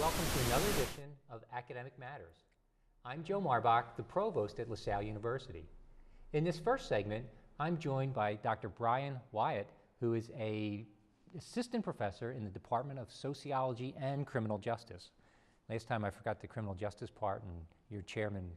welcome to another edition of Academic Matters. I'm Joe Marbach, the Provost at LaSalle University. In this first segment, I'm joined by Dr. Brian Wyatt, who is an assistant professor in the Department of Sociology and Criminal Justice. Last time I forgot the criminal justice part, and your chairman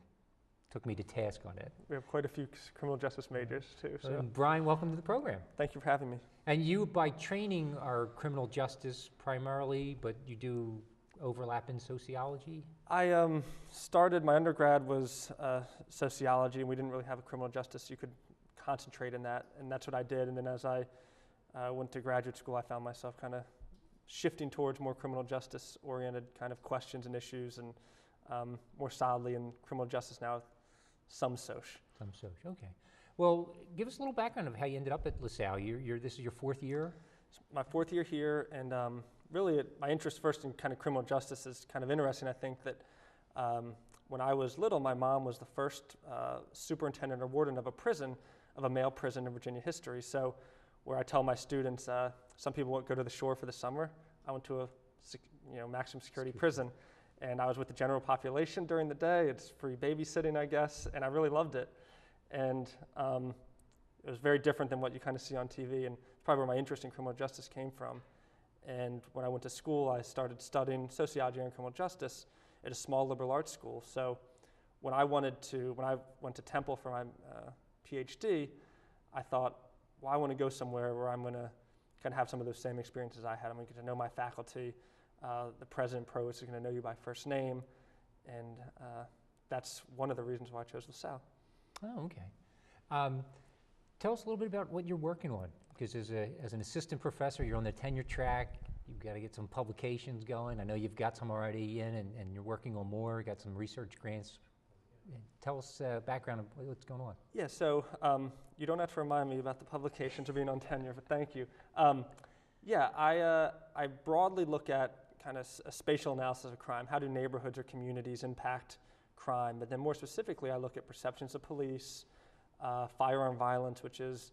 took me to task on it. We have quite a few criminal justice majors too. So Brian, welcome to the program. thank you for having me. And you, by training, are criminal justice primarily, but you do overlap in sociology? I started, my undergrad was sociology, and we didn't really have a criminal justice. You could concentrate in that, and that's what I did. And then as I went to graduate school, I found myself kind of shifting towards more criminal justice oriented kind of questions and issues, and more solidly in criminal justice now, some soc. Some soc, okay. Well, give us a little background of how you ended up at LaSalle. This is your fourth year? It's my fourth year here, and really my interest first in kind of criminal justice is kind of interesting. I think that when I was little, my mom was the first superintendent or warden of a male prison in Virginia history. So where I tell my students, some people won't go to the shore for the summer. I went to a maximum security prison, and I was with the general population during the day. It's free babysitting, I guess, and I really loved it. And it was very different than what you kind of see on TV, and it's probably where my interest in criminal justice came from. And when I went to school, I started studying sociology and criminal justice at a small liberal arts school. So when I went to Temple for my PhD, I thought, well, I want to go somewhere where I'm going to kind of have some of those same experiences I had. I'm going to get to know my faculty. The president provost is going to know you by first name, and that's one of the reasons why I chose LaSalle. Oh, okay. Tell us a little bit about what you're working on, because as an assistant professor, you're on the tenure track. You've got to get some publications going. I know you've got some already in, and you're working on more. Got some research grants. Tell us background of what's going on. Yeah, so you don't have to remind me about the publications or being on tenure, but thank you. I broadly look at kind of a spatial analysis of crime. How do neighborhoods or communities impact crime? But then more specifically, I look at perceptions of police, firearm violence, which is,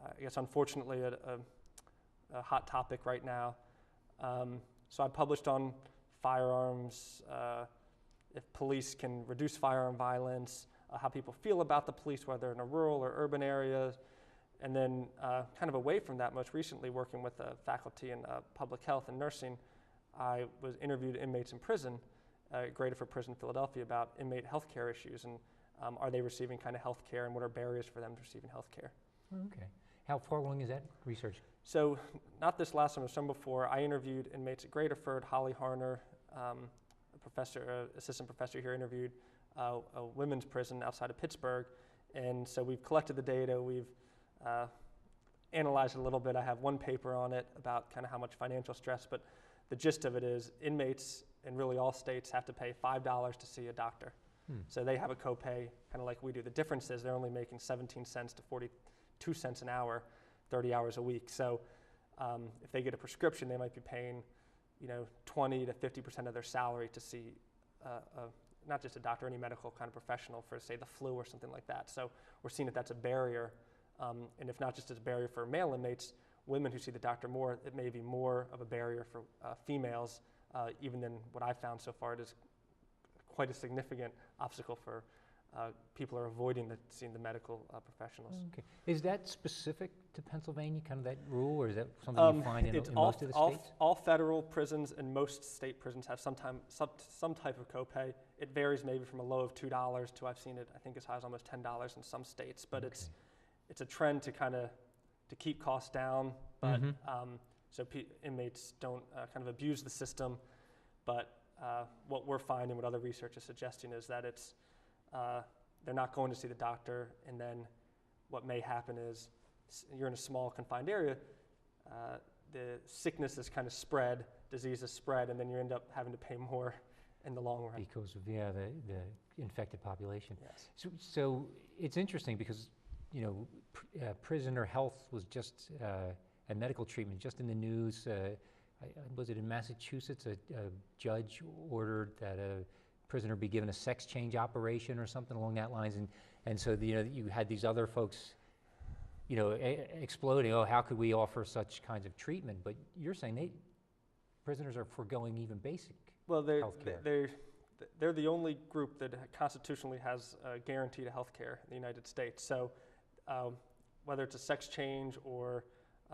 I guess, unfortunately a hot topic right now. So I published on firearms, if police can reduce firearm violence, how people feel about the police, whether in a rural or urban area. And then kind of away from that, most recently working with faculty in public health and nursing, I was interviewed inmates in prison, Greater for Prison Philadelphia, about inmate health care issues, and are they receiving kind of health care, and what are barriers for them to receiving health care. Okay. How far along is that research? So not this last summer, some before, I interviewed inmates at Greaterford. Holly Harner, assistant professor here, interviewed a women's prison outside of Pittsburgh. And so we've collected the data, we've analyzed it a little bit. I have one paper on it about kind of how much financial stress, but the gist of it is inmates in really all states have to pay $5 to see a doctor. So they have a copay, kind of like we do. The difference is they're only making 17 cents to 42 cents an hour, 30 hours a week. So if they get a prescription, they might be paying 20 to 50% of their salary to see not just a doctor, any medical kind of professional for, say, the flu or something like that. So we're seeing that that's a barrier. And if not just as a barrier for male inmates, women who see the doctor more, it may be more of a barrier for females, even than what I've found so far. It is quite a significant obstacle for people are avoiding seeing the medical professionals. Okay. Is that specific to Pennsylvania, kind of that rule, or is that something you find in most of the states? All federal prisons and most state prisons have some type of copay. It varies maybe from a low of $2 to, I've seen it, I think as high as almost $10 in some states, but okay. It's a trend to kind of to keep costs down, but so inmates don't kind of abuse the system. But what we're finding, what other research is suggesting, is that it's they're not going to see the doctor, and then what may happen is you're in a small confined area, the sickness is kind of spread, disease is spread, and then you end up having to pay more in the long run. Because of the infected population. Yes. So it's interesting because prisoner health was just a medical treatment just in the news. Was it in Massachusetts? A judge ordered that a prisoner be given a sex change operation or something along that lines, and so you had these other folks, exploding. Oh, how could we offer such kinds of treatment? But you're saying prisoners are foregoing even basic Well, health care. they're the only group that constitutionally has a guarantee to health care in the United States. So whether it's a sex change or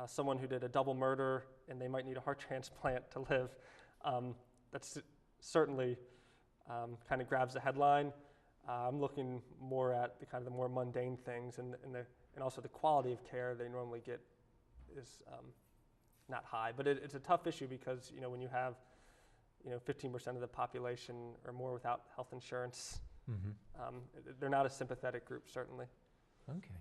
someone who did a double murder and they might need a heart transplant to live, that's certainly kind of grabs the headline. I'm looking more at the kind of the more mundane things, and also the quality of care they normally get is not high. But it's a tough issue because when you have 15% of the population or more without health insurance, they're not a sympathetic group, certainly. Okay.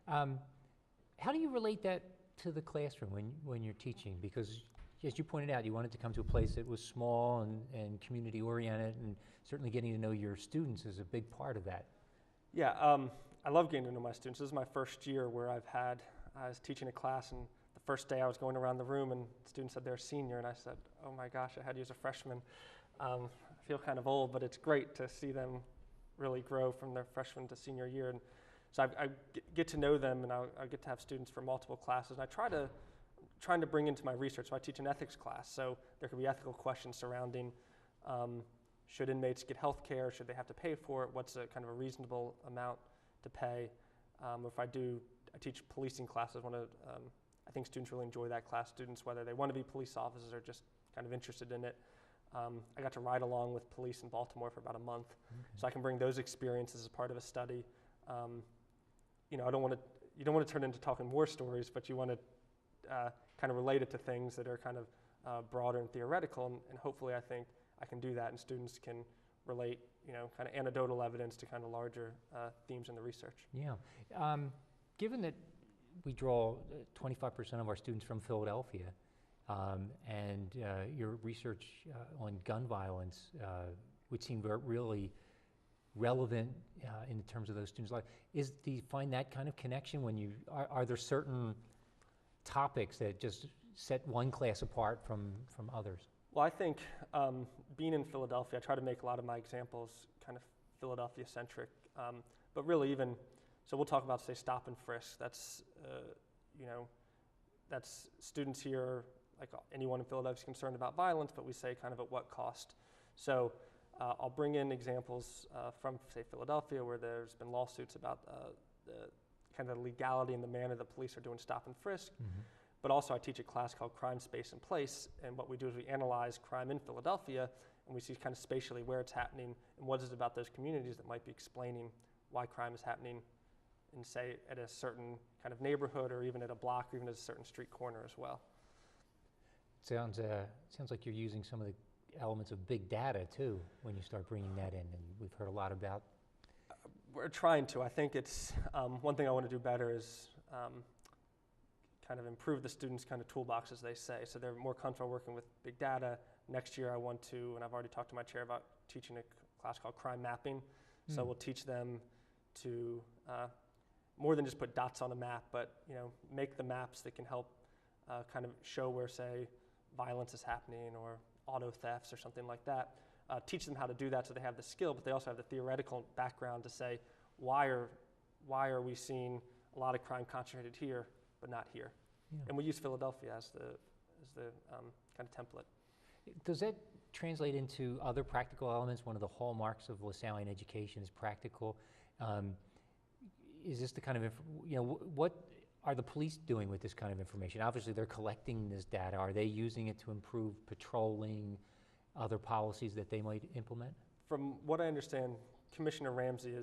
How do you relate that to the classroom when you're teaching? Because as you pointed out, you wanted to come to a place that was small and community oriented, and certainly getting to know your students is a big part of that. Yeah, I love getting to know my students. This is my first year where I was teaching a class, and the first day I was going around the room and the student said they're a senior, and I said, oh my gosh, I had you as a freshman. I feel kind of old, but it's great to see them really grow from their freshman to senior year. And so I get to know them, and I get to have students for multiple classes, and I trying to bring into my research. So I teach an ethics class, so there could be ethical questions surrounding should inmates get health care, should they have to pay for it, what's a kind of a reasonable amount to pay. If I teach policing classes, I think students really enjoy that class, students whether they want to be police officers or just kind of interested in it. I got to ride along with police in Baltimore for about a month, so I can bring those experiences as part of a study. You don't want to turn into talking war stories, but you want to kind of relate it to things that are kind of broader and theoretical, and hopefully I think I can do that, and students can relate, kind of anecdotal evidence to kind of larger themes in the research. Yeah. Given that we draw 25% of our students from Philadelphia, and your research on gun violence would seem really relevant in terms of those students' life. Do you find that kind of connection when are there certain topics that just set one class apart from others? Well, I think being in Philadelphia, I try to make a lot of my examples kind of Philadelphia-centric, but really so we'll talk about, say, stop and frisk. That's, that's students here, like anyone in Philadelphia is concerned about violence, but we say kind of at what cost. So I'll bring in examples from, say, Philadelphia, where there's been lawsuits about the kind of the legality and the manner the police are doing stop and frisk. But also I teach a class called Crime, Space, and Place, and what we do is we analyze crime in Philadelphia, and we see kind of spatially where it's happening and what is it about those communities that might be explaining why crime is happening in, say, at a certain kind of neighborhood, or even at a block, or even at a certain street corner as well. Sounds like you're using some of the elements of big data too when you start bringing that in, and we've heard a lot about. We're trying to. I think it's one thing I want to do better is kind of improve the students' kind of toolbox, as they say, so they're more comfortable working with big data. Next year I want to, and I've already talked to my chair about teaching a class called crime mapping. So we'll teach them to more than just put dots on a map, but make the maps that can help kind of show where, say, violence is happening or auto thefts or something like that. Teach them how to do that so they have the skill, but they also have the theoretical background to say, why are we seeing a lot of crime concentrated here but not here? Yeah. And we use Philadelphia as the kind of template. Does that translate into other practical elements? One of the hallmarks of LaSallian education is practical. Is this the kind of, what are the police doing with this kind of information? Obviously they're collecting this data. Are they using it to improve patrolling, other policies that they might implement? From what I understand, Commissioner Ramsey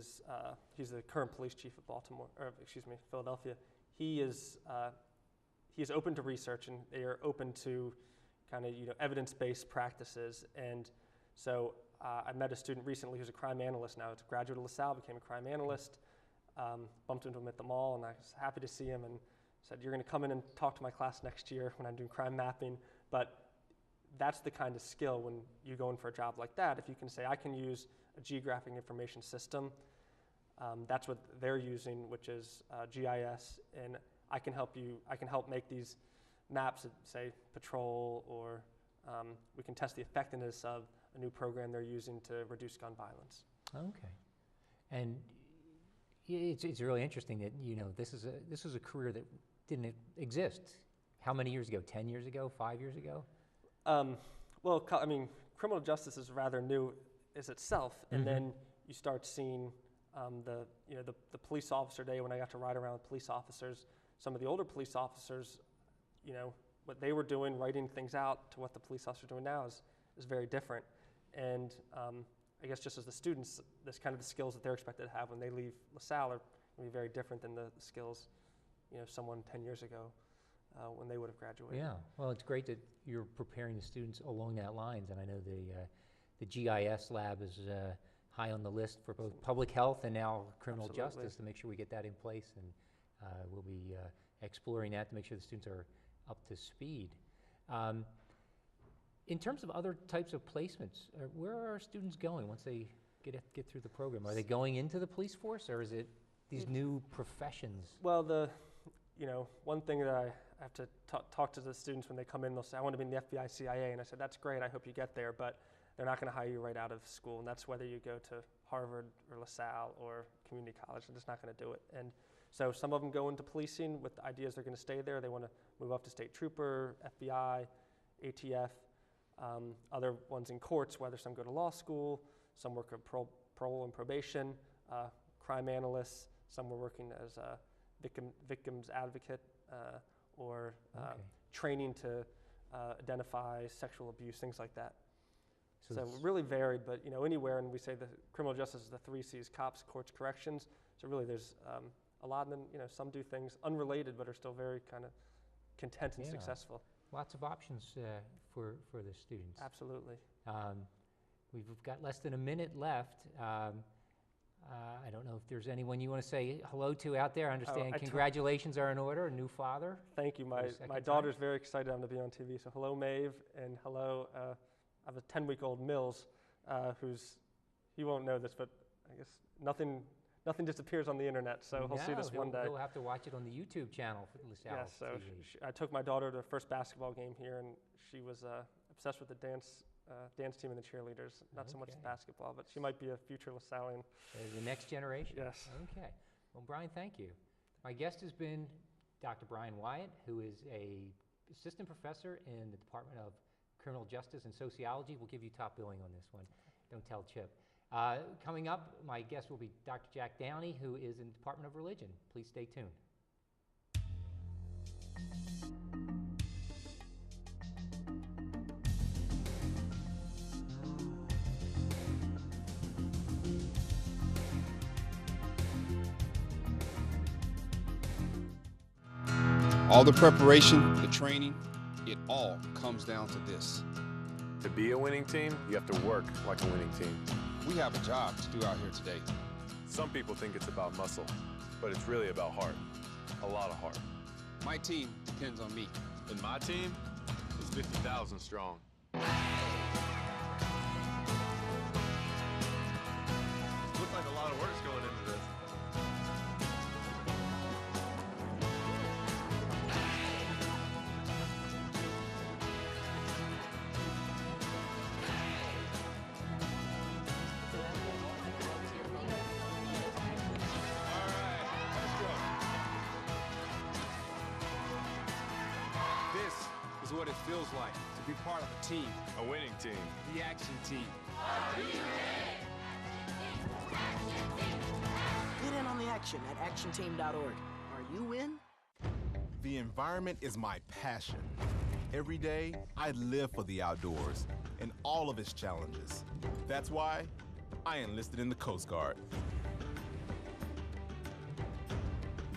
he's the current police chief of Philadelphia. He is open to research, and they are open to kind of evidence-based practices. And so I met a student recently who's a crime analyst now. It's a graduate of LaSalle, became a crime analyst. Bumped into him at the mall, and I was happy to see him, and said, you're going to come in and talk to my class next year when I'm doing crime mapping. But that's the kind of skill when you go in for a job like that. If you can say, I can use a geographic information system, that's what they're using, which is GIS, and I can help make these maps that say patrol, or we can test the effectiveness of a new program they're using to reduce gun violence. Okay. And it's really interesting that this is a career that didn't exist. How many years ago? 10 years ago? 5 years ago? Well, I mean, criminal justice is rather new as itself, and then you start seeing the police officer day when I got to ride around with police officers. Some of the older police officers, what they were doing, writing things out, to what the police officers are doing now is very different. And I guess just as the students, this kind of the skills that they're expected to have when they leave LaSalle are going to be very different than the skills, someone 10 years ago when they would have graduated. Yeah, well, it's great that you're preparing the students along that lines, and I know the GIS lab is high on the list for both public health and now criminal justice to make sure we get that in place, and we'll be exploring that to make sure the students are up to speed. In terms of other types of placements, where are our students going once they get through the program? Are they going into the police force, or is it these new professions? Well, one thing that I have to talk to the students when they come in, they'll say, I want to be in the FBI, CIA, and I said, that's great, I hope you get there, but they're not going to hire you right out of school, and that's whether you go to Harvard or LaSalle or community college. They're just not going to do it. And so some of them go into policing with the ideas they're going to stay there. They want to move up to state trooper, FBI, ATF. Other ones in courts, whether some go to law school, some work at parole and probation, crime analysts, some were working as a victim's advocate or training to identify sexual abuse, things like that. So really varied, but anywhere, and we say the criminal justice is the 3 C's: cops, courts, corrections. So really there's a lot of them, some do things unrelated but are still very kind of content and successful. Lots of options for the students. Absolutely. We've got less than a minute left. I don't know if there's anyone you want to say hello to out there. I understand congratulations are in order, a new father. Thank you. My daughter's very excited I'm to be on TV. So hello, Maeve, and hello, I have a 10-week-old Mills, he won't know this, but I guess nothing disappears on the internet, so he'll see this one day. He'll have to watch it on the YouTube channel for LaSalle. Yeah, so I took my daughter to the first basketball game here, and she was obsessed with the dance team and the cheerleaders, not so much the basketball, but she might be a future LaSallian. The next generation. Yes. Okay. Well, Brian, thank you. My guest has been Dr. Brian Wyatt, who is a assistant professor in the Department of Criminal Justice and Sociology. We'll give you top billing on this one. Don't tell Chip. Coming up, my guest will be Dr. Jack Downey, who is in the Department of Religion. Please stay tuned. All the preparation, the training, it all comes down to this. To be a winning team, you have to work like a winning team. We have a job to do out here today. Some people think it's about muscle, but it's really about heart. A lot of heart. My team depends on me. And my team is 50,000 strong. Looks like a lot of work's going into this. This is what it feels like to be part of a team. A winning team. The action team. Get in on the action at actionteam.org. Are you in? The environment is my passion. Every day, I live for the outdoors and all of its challenges. That's why I enlisted in the Coast Guard.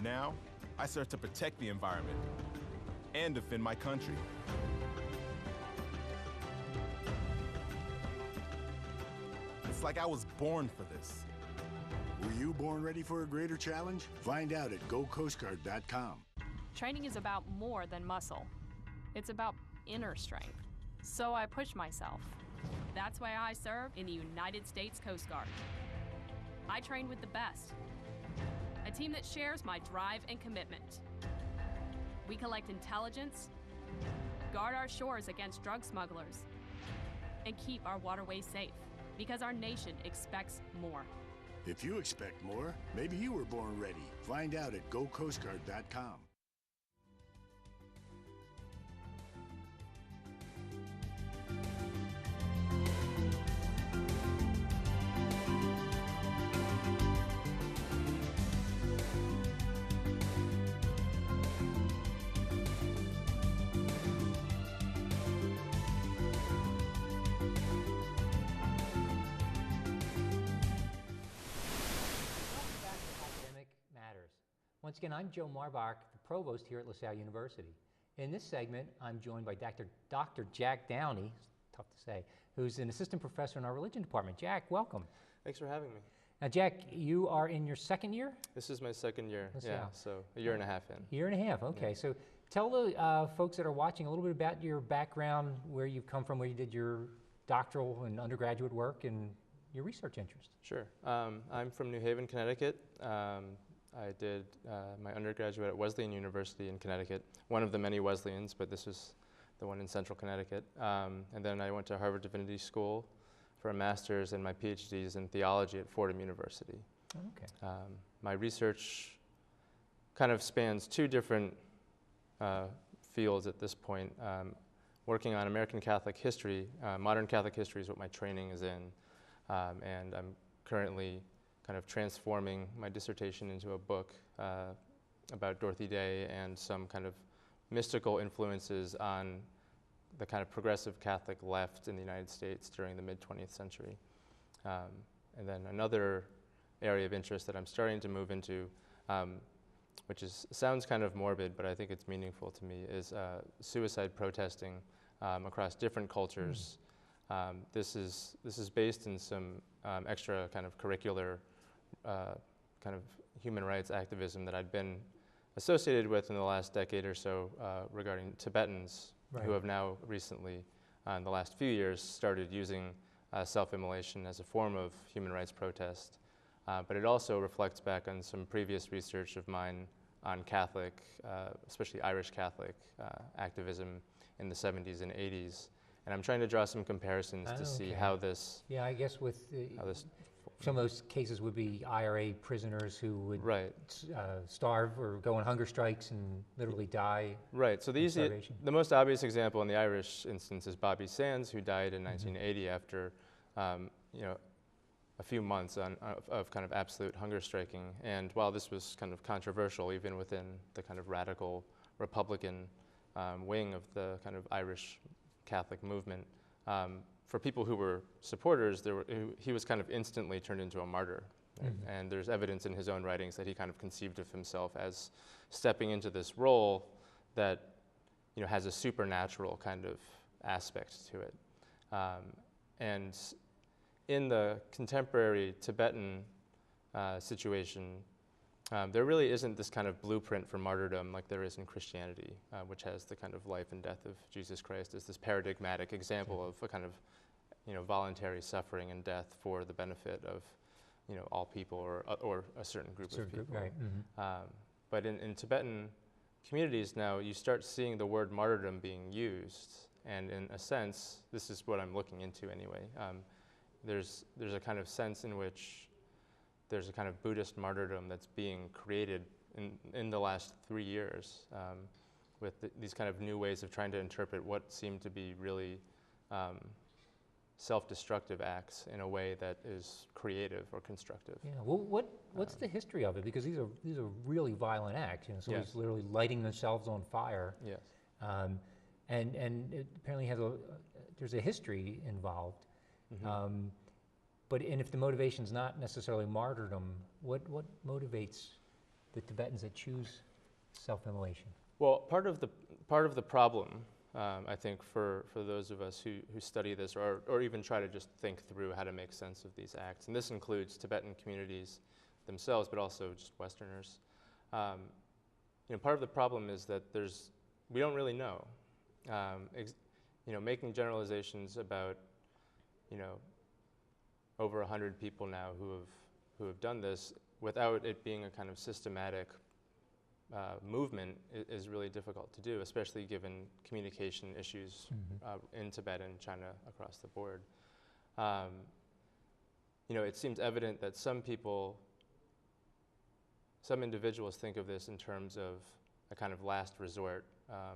Now, I serve to protect the environment and defend my country. It's like I was born for this. Were you born ready for a greater challenge? Find out at GoCoastGuard.com. Training is about more than muscle. It's about inner strength. So I push myself. That's why I serve in the United States Coast Guard. I train with the best. A team that shares my drive and commitment. We collect intelligence, guard our shores against drug smugglers, and keep our waterways safe, because our nation expects more. If you expect more, maybe you were born ready. Find out at GoCoastGuard.com. Once again, I'm Joe Marbach, the provost here at LaSalle University. In this segment, I'm joined by Dr. Jack Downey, tough to say, who's an assistant professor in our religion department. Jack, welcome. Thanks for having me. Now, Jack, you are in your second year? This is my second year, LaSalle. so a year and a half in. Year and a half, okay. So tell the folks that are watching a little bit about your background, where you've come from, where you did your doctoral and undergraduate work, and your research interest. Sure. I'm from New Haven, Connecticut. I did my undergraduate at Wesleyan University in Connecticut, one of the many Wesleyans, but this was the one in central Connecticut. And then I went to Harvard Divinity School for a master's, and my PhD is in theology at Fordham University. Okay. My research kind of spans two different fields at this point. Working on American Catholic history, modern Catholic history is what my training is in, and I'm currently kind of transforming my dissertation into a book about Dorothy Day and some kind of mystical influences on the kind of progressive Catholic left in the United States during the mid-20th century. And then another area of interest that I'm starting to move into, which sounds kind of morbid, but I think it's meaningful to me, is suicide protesting across different cultures. This is based in some extra kind of curricular kind of human rights activism that I'd been associated with in the last decade or so regarding Tibetans, who have now recently, in the last few years, started using self-immolation as a form of human rights protest. But it also reflects back on some previous research of mine on Catholic, especially Irish Catholic activism in the 70s and 80s. And I'm trying to draw some comparisons to see how this... Yeah, I guess with some of those cases would be IRA prisoners who would starve or go on hunger strikes and literally die. Right, so the most obvious example in the Irish instance is Bobby Sands, who died in 1980 after a few months of kind of absolute hunger striking. And while this was kind of controversial, even within the kind of radical Republican wing of the kind of Irish Catholic movement, for people who were supporters, he was kind of instantly turned into a martyr. And there's evidence in his own writings that he kind of conceived of himself as stepping into this role that has a supernatural kind of aspect to it. And in the contemporary Tibetan situation, there really isn't this kind of blueprint for martyrdom like there is in Christianity, which has the kind of life and death of Jesus Christ as this paradigmatic example of a kind of voluntary suffering and death for the benefit of all people or a certain group of people. Right. But in Tibetan communities now, you start seeing the word martyrdom being used, and in a sense, this is what I'm looking into anyway. There's a kind of sense in which there's a kind of Buddhist martyrdom that's being created in the last 3 years with these kind of new ways of trying to interpret what seem to be really self-destructive acts in a way that is creative or constructive. Yeah. Well, what's the history of it? Because these are really violent acts. Somebody's literally lighting themselves on fire. Yes. And it apparently there's a history involved. But if the motivation's not necessarily martyrdom, what motivates the Tibetans that choose self-immolation? Well, part of the problem, I think, for those of us who study this or even try to just think through how to make sense of these acts, and this includes Tibetan communities themselves, but also just Westerners. Part of the problem is that we don't really know. Making generalizations about over 100 people now who have done this without it being a kind of systematic movement is really difficult to do, especially given communication issues in Tibet and China across the board. It seems evident that some individuals think of this in terms of a kind of last resort,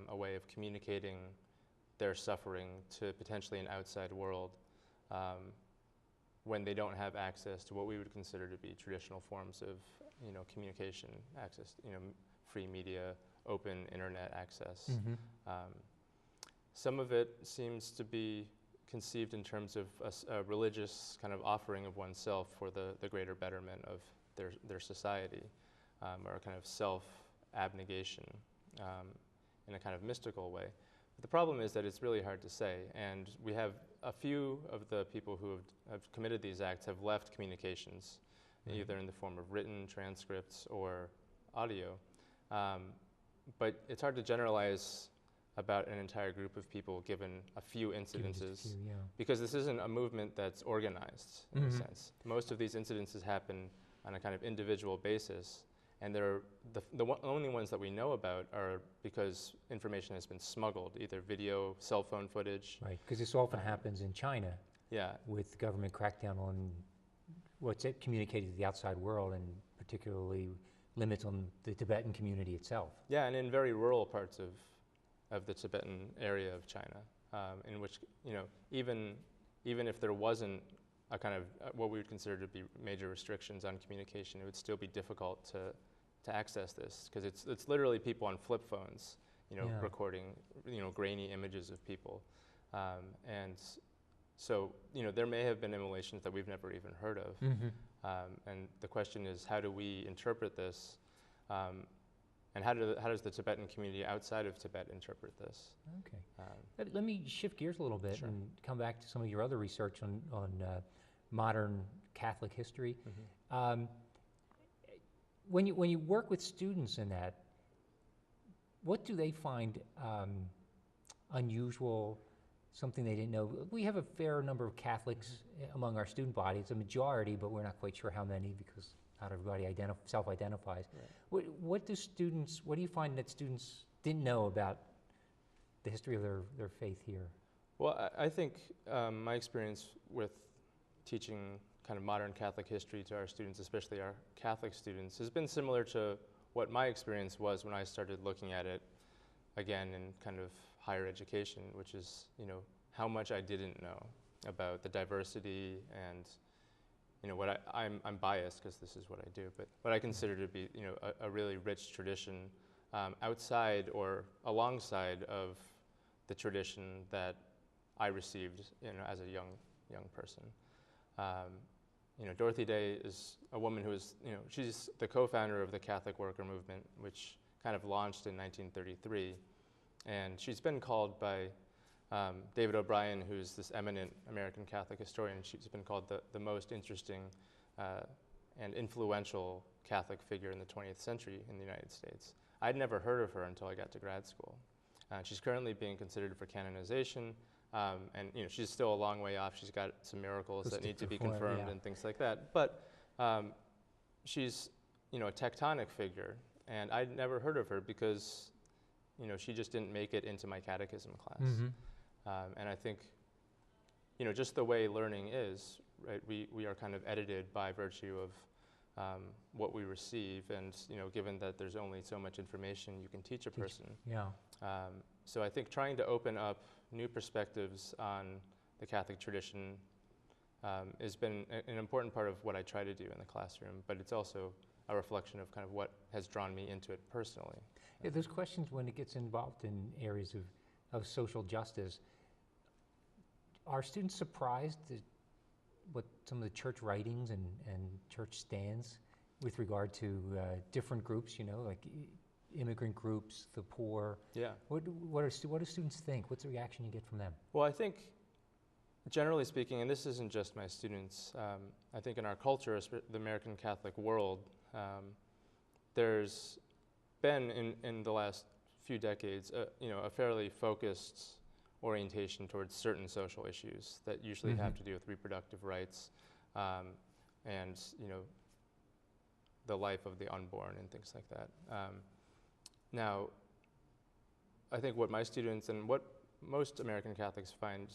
a way of communicating their suffering to potentially an outside world when they don't have access to what we would consider to be traditional forms of communication, access, free media, open internet access. Some of it seems to be conceived in terms of a religious kind of offering of oneself for the greater betterment of their society. or a kind of self-abnegation in a kind of mystical way. But the problem is that it's really hard to say, and we have a few of the people who have committed these acts have left communications, either in the form of written transcripts or audio. But it's hard to generalize about an entire group of people given a few incidences, because this isn't a movement that's organized in a sense. Most of these incidences happen on a kind of individual basis, and they're the only ones that we know about are because information has been smuggled, either video, cell phone footage. Right, because this often happens in China. Yeah. With government crackdown on what's communicated to the outside world, and particularly limits on the Tibetan community itself. Yeah, and in very rural parts of the Tibetan area of China, in which, you know, even if there wasn't a kind of what we would consider to be major restrictions on communication, it would still be difficult to access this, because it's literally people on flip phones, you know, recording, you know, grainy images of people, and so, you know, there may have been immolations that we've never even heard of, and the question is, how do we interpret this? And how does the Tibetan community outside of Tibet interpret this? Okay. Let me shift gears a little bit and come back to some of your other research on modern Catholic history. When you work with students in that, what do they find unusual, something they didn't know? We have a fair number of Catholics among our student body. It's a majority, but we're not quite sure how many, because not everybody self-identifies. Right. What do you find that students didn't know about the history of their faith here? Well, I think my experience with teaching kind of modern Catholic history to our students, especially our Catholic students, has been similar to what my experience was when I started looking at it again in kind of higher education, which is, you know, how much I didn't know about the diversity and, you know, what I'm biased because this is what I do, but what I consider to be, you know, a really rich tradition outside or alongside of the tradition that I received, you know, as a young person. You know, Dorothy Day is a woman who is, you know, she's the co-founder of the Catholic Worker Movement, which kind of launched in 1933, and she's been called by David O'Brien, who's this eminent American Catholic historian. She's been called the most interesting and influential Catholic figure in the 20th century in the United States. I'd never heard of her until I got to grad school. She's currently being considered for canonization, and, you know, she's still a long way off. She's got some miracles that need to be confirmed and things like that. But she's, you know, a tectonic figure, and I'd never heard of her because, you know, she just didn't make it into my catechism class. And I think, you know, just the way learning is, right, we are kind of edited by virtue of what we receive, and, you know, given that there's only so much information you can teach a person. So I think trying to open up new perspectives on the Catholic tradition has been an important part of what I try to do in the classroom, but it's also a reflection of kind of what has drawn me into it personally. Yeah, those questions when it gets involved in areas of social justice, are students surprised at what some of the church writings and church stands with regard to different groups, you know, like immigrant groups, the poor? Yeah. What do students think? What's the reaction you get from them? Well, I think, generally speaking, and this isn't just my students, I think in our culture, the American Catholic world, there's been in the last few decades, you know, a fairly focused orientation towards certain social issues that usually have to do with reproductive rights, and, you know, the life of the unborn and things like that. Now, I think what my students and what most American Catholics find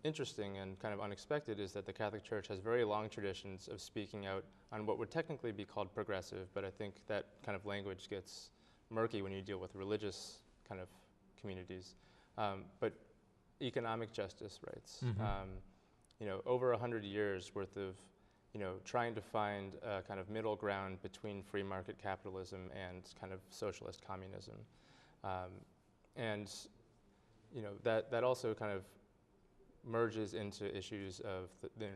interesting and kind of unexpected is that the Catholic Church has very long traditions of speaking out on what would technically be called progressive, but I think that kind of language gets murky when you deal with religious kind of communities. But economic justice rights, you know, over 100 years worth of, you know, trying to find a kind of middle ground between free market capitalism and kind of socialist communism. And, you know, that also kind of merges into issues of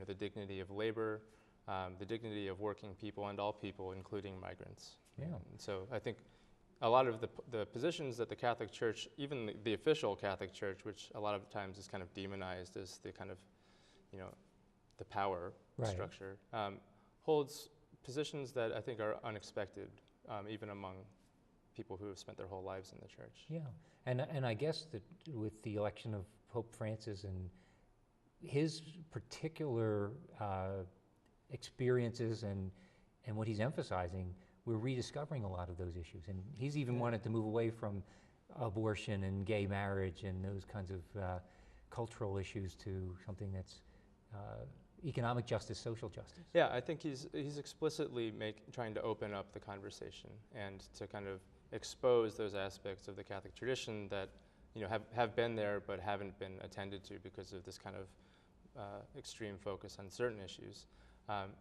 the dignity of labor, the dignity of working people and all people, including migrants. Yeah. And so I think a lot of the positions that the Catholic Church, even the official Catholic Church, which a lot of times is kind of demonized as the kind of, the power Right. structure, holds positions that I think are unexpected, even among people who have spent their whole lives in the church. Yeah, and I guess that with the election of Pope Francis and his particular experiences and what he's emphasizing, we're rediscovering a lot of those issues. And he's even wanted to move away from abortion and gay marriage and those kinds of cultural issues to something that's economic justice, social justice. Yeah, I think he's explicitly trying to open up the conversation and to kind of expose those aspects of the Catholic tradition that have been there but haven't been attended to because of this kind of extreme focus on certain issues.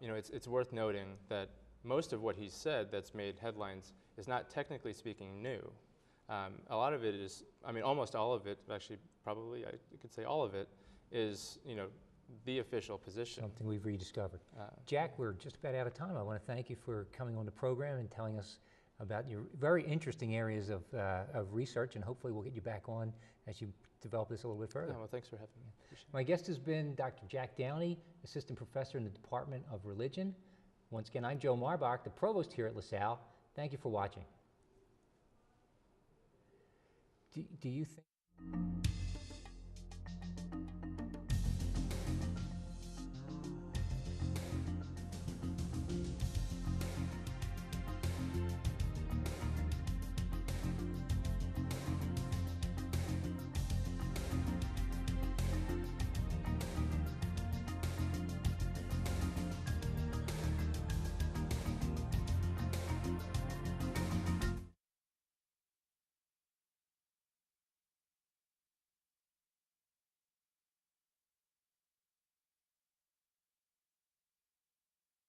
It's worth noting that most of what he's said that's made headlines is not technically speaking new. A lot of it is, almost all of it, actually probably I could say all of it, is the official position. Something we've rediscovered. Jack, we're just about out of time. I want to thank you for coming on the program and telling us about your very interesting areas of research, and hopefully we'll get you back on as you develop this a little bit further. Yeah, well, thanks for having me. Appreciate My guest has been Dr. Jack Downey, Assistant Professor in the Department of Religion. Once again, I'm Joe Marbach, the Provost here at LaSalle. Thank you for watching. Do you think...